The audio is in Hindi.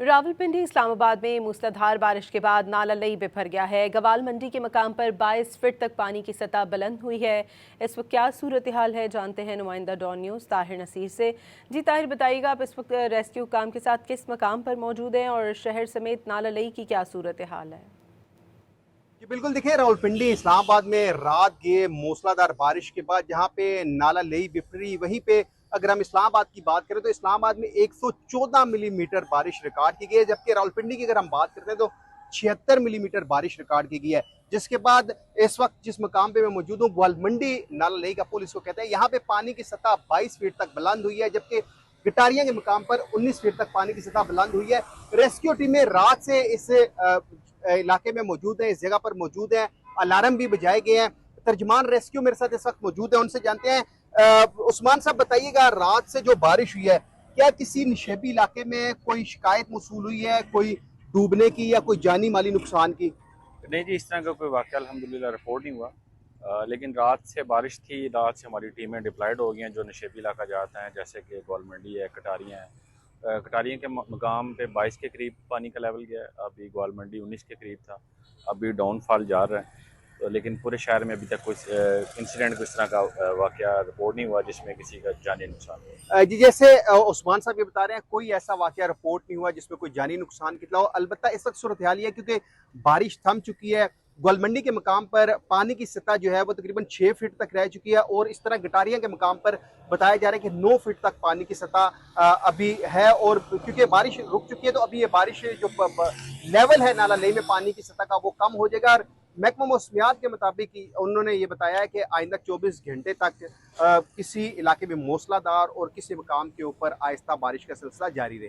रावलपिंडी इस्लामाबाद में मूसलाधार बारिश के बाद नाला लई बिफर गया है। गवाल मंडी के मकाम पर 22 फीट तक पानी की सतह बुलंद हुई है। इस वक्त क्या सूरत हाल है, जानते हैं नुमाइंदा डॉन न्यूज़ ताहिर नसीर से। जी ताहिर, बताइएगा आप इस वक्त रेस्क्यू काम के साथ किस मकाम पर मौजूद हैं और शहर समेत नाला लई की क्या सूरत हाल है? जी बिल्कुल, देखिए रावलपिंडी इस्लामाबाद में रात के मूसलाधार बारिश के बाद जहाँ पे नाला लई बिफरी, वहीं पे अगर हम इस्लामाबाद की बात करें तो इस्लामाबाद में 114 मिलीमीटर बारिश रिकॉर्ड की गई है, जबकि रावलपिंडी की अगर हम बात करते हैं तो 76 मिलीमीटर बारिश रिकॉर्ड की गई है। जिसके बाद इस वक्त जिस मकाम पे मैं मौजूद हूँ, ग्वालमंडी नाला लई का पुल इसको कहते हैं, यहाँ पे पानी की सतह 22 फीट तक बुलंद हुई है, जबकि गटारिया के मकाम पर 19 फीट तक पानी की सतह बुलंद हुई है। रेस्क्यू टीमें रात से इस इलाके में मौजूद है, इस जगह पर मौजूद है, अलार्म भी बजाए गए हैं। तर्जमान रेस्क्यू मेरे साथ इस वक्त मौजूद है, उनसे जानते हैं। उस्मान साहब, बताइएगा, रात से जो बारिश हुई है, क्या किसी निशेबी इलाके में कोई शिकायत मौसूल हुई है, कोई डूबने की या कोई जानी माली नुकसान की? नहीं जी, इस तरह का कोई वाक़या अल्हम्दुलिल्लाह रिपोर्ट नहीं हुआ। लेकिन रात से बारिश थी, रात से हमारी टीमें डिप्लॉयड हो गई हैं जो नशेबी इलाका जाते हैं, जैसे कि ग्वालमंडी है, कटारियाँ हैं। कटारियाँ के मकाम पे 22 के करीब पानी का लेवल गया है, अभी ग्वालमंडी 19 के करीब था, अभी डाउनफॉल जा रहा है। तो लेकिन पूरे शहर में अभी तक कोई इंसिडेंट इस तरह का वाक़या रिपोर्ट नहीं हुआ जिसमें किसी का जानी नुकसान हो। जी, जैसे उस्मान साहब ये बता रहे हैं, कोई ऐसा वाकया रिपोर्ट नहीं हुआ जिसमें कोई जानी नुकसान कितना हो। अलबत्ता इस वक्त सूरत हाल है क्योंकि बारिश थम चुकी है, ग्वालमंडी के मकाम पर पानी की सतह जो है वो तकरीबन 6 फीट तक रह चुकी है, और इस तरह गटारिया के मकाम पर बताया जा रहा है कि 9 फीट तक पानी की सतह अभी है। और क्योंकि बारिश रुक चुकी है तो अभी ये बारिश जो लेवल है नाला लई में पानी की सतह का वो कम हो जाएगा। और महकमा मौसमियात के मुताबिक उन्होंने ये बताया है कि आइंदा 24 घंटे तक किसी इलाके में मूसलाधार और किसी मकाम के ऊपर आहिस्ता बारिश का सिलसिला जारी रहेगा।